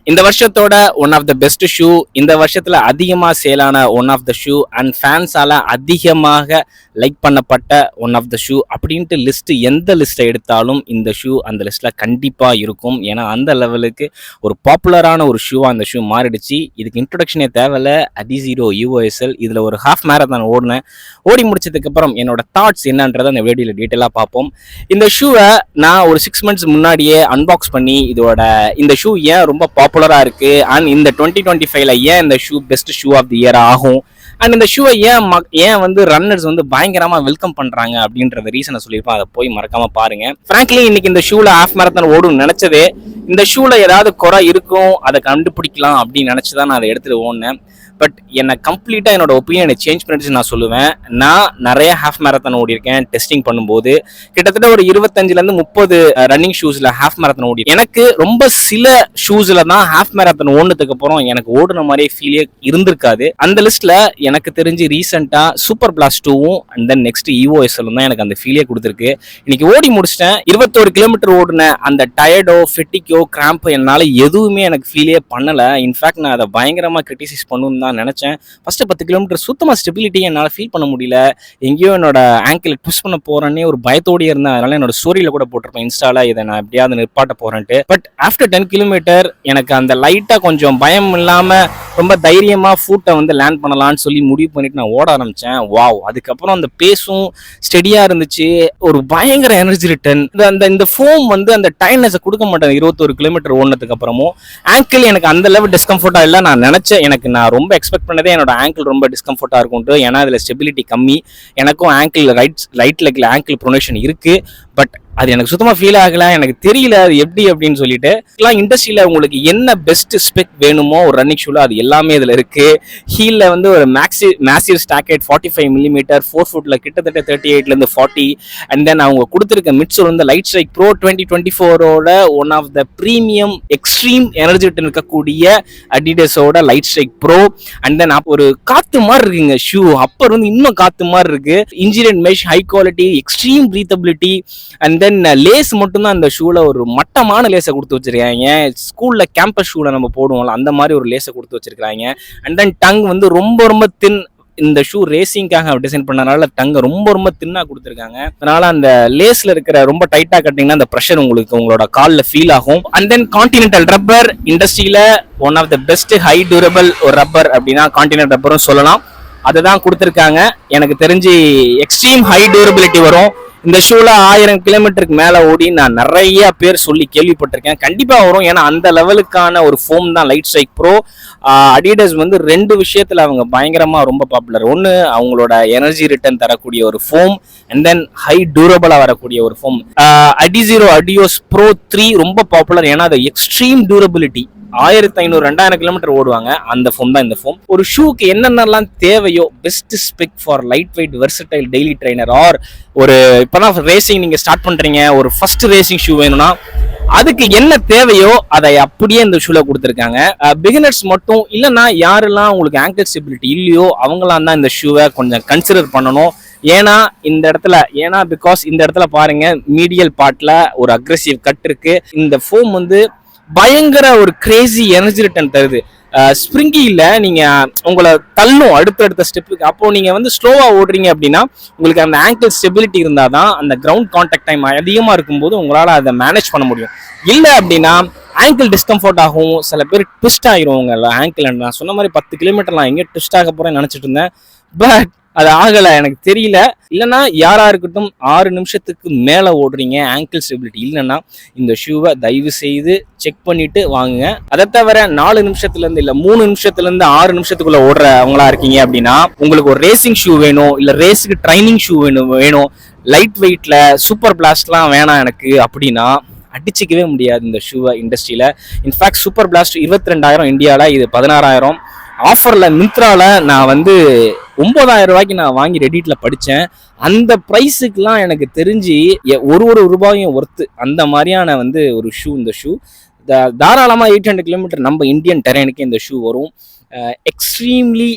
இந்த வருஷத்தோட one of the best shoe, இந்த வருஷத்துல அதிகமா சேலான one of the shoe and ஃபேன்ஸால அதிகமாக லைக் பண்ணப்பட்ட ஒன் ஆஃப் த ஷூ அப்படின்ட்டு லிஸ்ட் எந்த லிஸ்ட்டை எடுத்தாலும் இந்த ஷூ அந்த லிஸ்ட்ல கண்டிப்பா இருக்கும். ஏன்னா அந்த லெவலுக்கு ஒரு பாப்புலரான ஒரு ஷூவா அந்த ஷூ மாறிடுச்சு. இதுக்கு இன்ட்ரோடக்ஷனே தேவையில்ல. Adizero UOSL இதுல ஒரு ஹாஃப் மேரத்தான் ஓடினேன். ஓடி முடிச்சதுக்கு அப்புறம் என்னோட தாட்ஸ் என்னன்றதை அந்த வீடியோல டீட்டெயிலா பார்ப்போம். இந்த ஷூவை நான் ஒரு 6 months முன்னாடியே அன்பாக்ஸ் பண்ணி இந்த ஷூ ஏன் ரொம்ப பாப்புலரா இருக்கு அண்ட் இந்த 2025ல ஏன் இந்த shoe best shoe of the year ஆகும் அண்ட் இந்த ஷூவை ஏன் வந்து ரன்னர்ஸ் வந்து பயங்கரமா வெல்கம் பண்றாங்க அப்படின்றத ரீசனை சொல்லியிருப்பேன். அதை போய் மறக்காம பாருங்க. ஃப்ராங்க்லி இன்னைக்கு இந்த ஷூல ஹாஃப் மேரத்தான் ஓடும் நினைச்சதே இந்த ஷூல ஏதாவது குறை இருக்கும் அதை கண்டுபிடிக்கலாம் அப்படின்னு நினைச்சுதான் நான் அதை எடுத்துட்டு ஓடினேன். பட் என்னை கம்ப்ளீட்டா என்னோட ஒப்பீனியனை சேஞ்ச் பண்ணிட்டு நான் சொல்லுவேன். நான் நிறைய ஹாஃப் மேரத்தான் ஓடி இருக்கேன். டெஸ்டிங் பண்ணும்போது கிட்டத்தட்ட ஒரு 25-30 ரன்னிங் ஷூஸ்ல ஹாஃப் மேரத்தான் ஓடி. எனக்கு ரொம்ப சில ஷூஸ்ல தான் ஹாஃப் மேரத்தான் ஓடுனதுக்கு அப்புறம் எனக்கு ஓடுன மாதிரியே ஃபீலே இருந்திருக்காது. அந்த லிஸ்ட்ல எனக்கு தெரிஞ்சு ரீசெண்டா சூப்பர் பிளாஸ்ட் 2வும் அண்ட் தென் நெக்ஸ்ட் EOSL தான் எனக்கு அந்த ஃபீலே கொடுத்துருக்கு. இன்னைக்கு ஓடி முடிச்சிட்டேன். 21 கிலோமீட்டர் ஓடுன அந்த டயர்டோ ஃபெட்டிக்கோ கிராம்போ என்னால எதுவுமே எனக்கு ஃபீலே பண்ணல. இன்ஃபேக்ட் நான் அதை பயங்கரமா கிரிட்டிசைஸ் பண்ணணும் தான் நினைச்சேன். ஃபர்ஸ்ட் 10 கிலோமீட்டர் சுத்தமா ஸ்டெபிலிட்டி என்னால் ஃபீல் பண்ண முடியல. எங்கேயோ என்னோட ஆங்கிள் ட்விஸ்ட் பண்ண போறேன்னே ஒரு பயத்தோடய இருந்தேன். அதனால என்னோட ஸ்டோரியில கூட போட்டிருப்பேன் இன்ஸ்டால, இதை நான் எப்படியாவது நிற்பாட்ட போறேன்ட்டு. பட் ஆஃப்டர் 10 கிலோமீட்டர் எனக்கு அந்த லைட்டா கொஞ்சம் பயம் இல்லாம ரொம்ப தைரியமா ஃபூட்டை வந்து லேண்ட் பண்ணலாம்னு சொல்லி முடிவு பண்ணிட்டு நான் ஓட ஆரம்பிச்சேன். வாவ், அதுக்கப்புறம் அந்த பேஸும் ஸ்டெடியா இருந்துச்சு. ஒரு பயங்கர எனர்ஜி ரிட்டர்ன். இந்த ஃபோம் வந்து அந்த டைட்னஸை கொடுக்க மாட்டேன். 21 கிலோமீட்டர் ஓடினதுக்கு அப்புறமும் ஆங்கிள் எனக்கு அந்த லெவல் டிஸ்கம்ஃபர்ட்டா இல்லை. நான் நினைச்சேன், நான் ரொம்ப எக்ஸ்பெக்ட் பண்ணதே என்னோட ஆங்கிள் ரொம்ப டிஸ்கம்ஃபர்ட்டா இருக்கும்ட்டு. ஏன்னா இதுல ஸ்டெபிலிட்டி கம்மி. எனக்கும் ஆங்கிள் ரைட் லெக்ல ஆங்கிள் ப்ரொனேஷன் இருக்கு. பட் அது எனக்கு சுத்தமா ஃபீல் ஆகல. எனக்கு தெரியல அது எப்படி அப்படின்னு சொல்லிட்டு. இண்டஸ்ட்ரியில உங்களுக்கு என்ன பெஸ்ட் ஸ்பெக் வேணுமோ ஒரு ரன்னிங் ஷூல அது எல்லாமே இதுல இருக்கு. ஹீல்ல வந்து ஒரு மேசிவ் ஸ்டாக்கெட் 45 mm 4 footல கிட்டத்தட்ட 38 40. அண்ட் தென் அவங்க கொடுத்திருக்க மிட்சோல் வந்து லைட் ஸ்ட்ரைக் ப்ரோ 2024ஓட one of the premium extreme energy இருக்கக்கூடிய அடிடாஸோட light strike pro. And then ஒரு காத்து மாதிரி இருக்குங்க ஷூ. அப்பர் வந்து இன்னும் காத்து மாதிரி இருக்கு. Engineer mesh, high quality, extreme breathability. And then lace மட்டும்தான் அந்த ஷூல ஒரு மட்டமான லேஸை கொடுத்து வச்சிருக்காங்க. ஸ்கூல்ல கேம்பஸ் ஷூல நம்ம போடுவோம்ல அந்த மாதிரி ஒரு லேஸை கொடுத்து வச்சிருக்காங்க. அண்ட் தென் டங் வந்து ரொம்ப ரொம்ப தின். இந்த ஷூ ரேசிங்காக டிசைன் பண்ணனால டங்க ரொம்ப ரொம்ப தின்னா கொடுத்துருக்காங்க. அதனால அந்த லேஸ்ல இருக்கிற ரொம்ப டைட்டா கட்டிங்கன்னா அந்த ப்ரெஷர் உங்களுக்கு உங்களோட கால்ல ஃபீல் ஆகும். அண்ட் தென் கான்டினென்டல் ரப்பர் இண்டஸ்ட்ரியில one of the best high durable ஒரு ரப்பர் அப்படின்னா கான்டினென்டல் ரப்பரும் சொல்லலாம். அதை தான் கொடுத்துருக்காங்க. எனக்கு தெரிஞ்சு எக்ஸ்ட்ரீம் ஹை டியூரபிலிட்டி வரும் இந்த ஷூல. 1000 கிலோமீட்டருக்கு மேல ஓடி நான் நிறைய பேர் சொல்லி கேள்விப்பட்டிருக்கேன். கண்டிப்பா வரும். ஏன்னா அந்த லெவலுக்கான ஒரு ஃபோம் தான் லைட் ஸ்ட்ரைக் ப்ரோ. அடிடாஸ் வந்து 2 விஷயத்துல அவங்க பயங்கரமா ரொம்ப பாப்புலர். ஒன்னு அவங்களோட எனர்ஜி ரிட்டர்ன் தரக்கூடிய ஒரு ஃபோம் அண்ட் தென் ஹை டியூரபிளா வரக்கூடிய ஒரு ஃபோம். Adizero Adios Pro 3 ரொம்ப பாப்புலர். ஏன்னா அது எக்ஸ்ட்ரீம் டியூரபிலிட்டி. 1500-2000 கிலோமீட்டர் ஓடுவாங்க. அந்த ஃபோம் தான் இந்த ஃபோம். ஒரு ஷூக்கு என்னென்னலாம் தேவையோ best spec for lightweight versatile daily trainer or ஒரு இப்பதான் ரேசிங் நீங்க ஸ்டார்ட் பண்றீங்க, ஒரு ஃபர்ஸ்ட் ரேசிங் ஷூ வேணும்னா அதுக்கு என்ன தேவையோ அதை அப்படியே இந்த ஷூல கொடுத்துருக்காங்க. பிகினர்ஸ் மட்டும் இல்லைன்னா யாரெல்லாம் உங்களுக்கு ஆங்கிள் ஸ்டெபிலிட்டி இல்லையோ அவங்களாம் தான் இந்த ஷூவை கொஞ்சம் கன்சிடர் பண்ணணும். பிகாஸ் இந்த இடத்துல பாருங்க மீடியல் பார்ட்ல ஒரு அக்ரெசிவ் கட் இருக்கு. இந்த ஃபோம் வந்து பயங்கர ஒரு கிரேசி எனர்ஜி ரிட்டர்ன் தருது. ஸ்ப்ரிங்கி இல்ல, நீங்க உங்களை தள்ளும் அடுத்தடுத்த ஸ்டெப்புக்கு. அப்போ நீங்க வந்து ஸ்லோவா ஓடுறீங்க அப்படின்னா உங்களுக்கு அந்த ஆங்கிள் ஸ்டெபிலிட்டி இருந்தாதான் அந்த கிரவுண்ட் கான்டாக்ட் டைம் அதிகமா இருக்கும்போது உங்களால அதை மேனேஜ் பண்ண முடியும். இல்லை அப்படின்னா ஆங்கிள் டிஸ்கம்ஃபர்ட் ஆகும். சில பேர் ட்விஸ்ட் ஆகிரும் உங்க ஆங்கிள். நான் சொன்ன மாதிரி 10 கிலோமீட்டர்லாம் எங்கேயும் ட்விஸ்ட் ஆக போறேன்னு நினைச்சிட்டு இருந்தேன். பட் அது ஆகலை, எனக்கு தெரியல. இல்லைன்னா யாரா இருக்கட்டும் 6 நிமிஷத்துக்கு மேலே ஓடுறீங்க, ஆங்கிள் ஸ்டெபிலிட்டி இல்லைன்னா இந்த ஷூவை தயவு செய்து செக் பண்ணிட்டு வாங்குங்க. அதை தவிர 4 நிமிஷத்துலேருந்து இல்லை 3 நிமிஷத்துலேருந்து 6 நிமிஷத்துக்குள்ள ஓடுறவங்களா இருக்கீங்க அப்படின்னா உங்களுக்கு ஒரு ரேசிங் ஷூ வேணும், இல்லை ரேஸுக்கு ட்ரைனிங் ஷூ வேணும், லைட் வெயிட்ல சூப்பர் பிளாஸ்ட்லாம் வேணாம் எனக்கு அப்படின்னா அடிச்சிக்கவே முடியாது இந்த ஷூவை இண்டஸ்ட்ரியில. இன்ஃபேக்ட் சூப்பர் பிளாஸ்ட் 22,000 இந்தியாவில், இது 16,000. ஆஃபர்ல மிந்த்ரால நான் வந்து 9,000 ரூபாய்க்கு நான் வாங்கி ரெடிட்ல படித்தேன். அந்த ப்ரைஸுக்குலாம் எனக்கு தெரிஞ்சு ஒரு ரூபாயும் ஒர்த்து அந்த மாதிரியான வந்து ஒரு ஷூ. இந்த ஷூ தாராளமாக 800 கிலோமீட்டர் நம்ம இந்தியன் டெரைனுக்கு இந்த ஷூ வரும். எக்ஸ்ட்ரீம்லி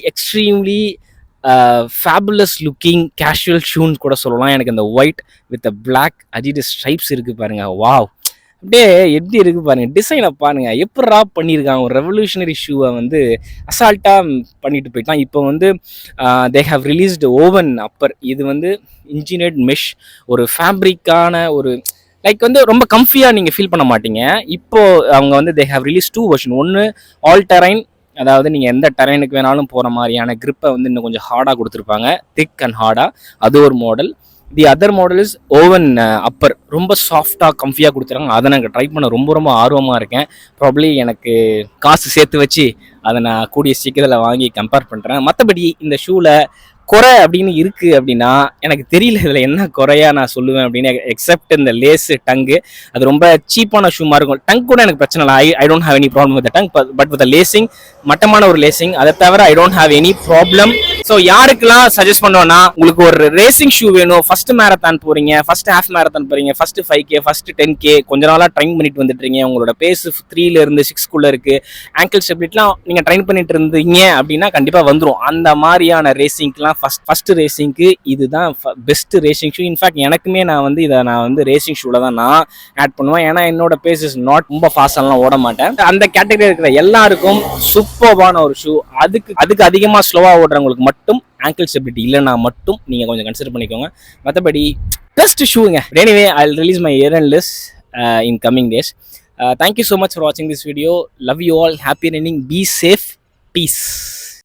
ஃபேபுலஸ் லுக்கிங் கேஷுவல் ஷூன்னு கூட சொல்லலாம். எனக்கு அந்த white with black Adidas stripes இருக்கு பாருங்க, வாவ். அப்படியே எப்படி இருக்கு பாருங்க, டிசைனை பாருங்க, எப்படிரா பண்ணியிருக்காங்க. ஒரு ரெவல்யூஷனரி ஷூவை வந்து அசால்ட்டாக பண்ணிட்டு போயிட்டான். இப்போ வந்து they have released woven upper. இது வந்து இன்ஜினியர்ட் மெஷ், ஒரு ஃபேப்ரிக்கான ஒரு லைக் வந்து ரொம்ப கம்ஃபியாக நீங்கள் ஃபீல் பண்ண மாட்டீங்க. இப்போ அவங்க வந்து தே ஹவ் ரிலீஸ் 2 வெர்ஷன். ஒன்று ஆல் டெரைன், அதாவது நீங்கள் எந்த டெரைனுக்கு வேணாலும் போகிற மாதிரியான கிரிப்பை வந்து இன்னும் கொஞ்சம் ஹார்டாக கொடுத்துருப்பாங்க, திக் அண்ட் ஹார்டாக. அது ஒரு model. The other model is woven upper, ரொம்ப சாஃப்டாக கம்ஃபியாக கொடுத்துருக்காங்க. அதை நான் ட்ரை பண்ண ரொம்ப ரொம்ப ஆர்வமாக இருக்கேன். ப்ராப்ளி எனக்கு காசு சேர்த்து வச்சு அதை நான் கூடிய சீக்கிரத்தில் வாங்கி கம்பேர் பண்ணுறேன். மற்றபடி இந்த ஷூவில் குறை அப்படின்னு இருக்குது அப்படின்னா எனக்கு தெரியல இதில் என்ன குறையா நான் சொல்லுவேன் அப்படின்னு. எக்ஸப்ட் இந்த லேஸு டங்கு, அது ரொம்ப சீப்பான ஷூ மாதிரி இருக்கும். டங் கூட எனக்கு பிரச்சனை இல்லை, I don't have any problem with tongue. But with lacing, மட்டமான ஒரு லேசிங், அதை தவிர I don't have any problem. So யாருக்கெல்லாம் சஜஸ்ட் பண்ணுவேன்னா, உங்களுக்கு ஒரு ரேசிங் ஷூ வேணும், ஃபர்ஸ்ட் மேரத்தான் போறீங்க, ஃபர்ஸ்ட் ஹாஃப் மேரத்தான் போறீங்க, ஃபர்ஸ்ட் 5K, ஃபர்ஸ்ட் 10K, கொஞ்ச நாளாக ட்ரைன் பண்ணிட்டு வந்துட்டுருங்க, உங்களோட பேஸ் 3ல இருந்து 6க்குள்ள இருக்கு, ஆங்கிள் ஸ்டெபிலிட்டிலாம் நீங்கள் ட்ரைன் பண்ணிட்டு இருந்தீங்க அப்படின்னா கண்டிப்பாக வந்துடும். அந்த மாதிரியான ரேசிங்க்குலாம் ஃபர்ஸ்ட் ரேசிங்க்கு இதுதான் பெஸ்ட் ரேசிங் ஷூ. இன்ஃபேக்ட் எனக்குமே நான் வந்து ரேசிங் ஷூல தான் நான் ஆட் பண்ணுவேன். ஏன்னா என்னோட பேஸ் இஸ் நாட் ரொம்ப ஃபாஸ்டெல்லாம் ஓட மாட்டேன். அந்த கேட்டகரி இருக்கிற எல்லாருக்கும் சூப்பர்பான ஒரு ஷூ. அதுக்கு அதிகமாக ஸ்லோவாக ஓடுறவங்களுக்கு மட்டும் ஆங்கிள் ஸ்டெபிலிட்டி இல்லைன்னா மட்டும் நீங்கள் கொஞ்சம் கன்சிடர் பண்ணிக்கோங்க. மற்றபடி பெஸ்ட் ஷூங்க. Anyway I will release my year and list in coming days. Thank you so much for watching this video. Love you all. Happy running. Be safe. Peace.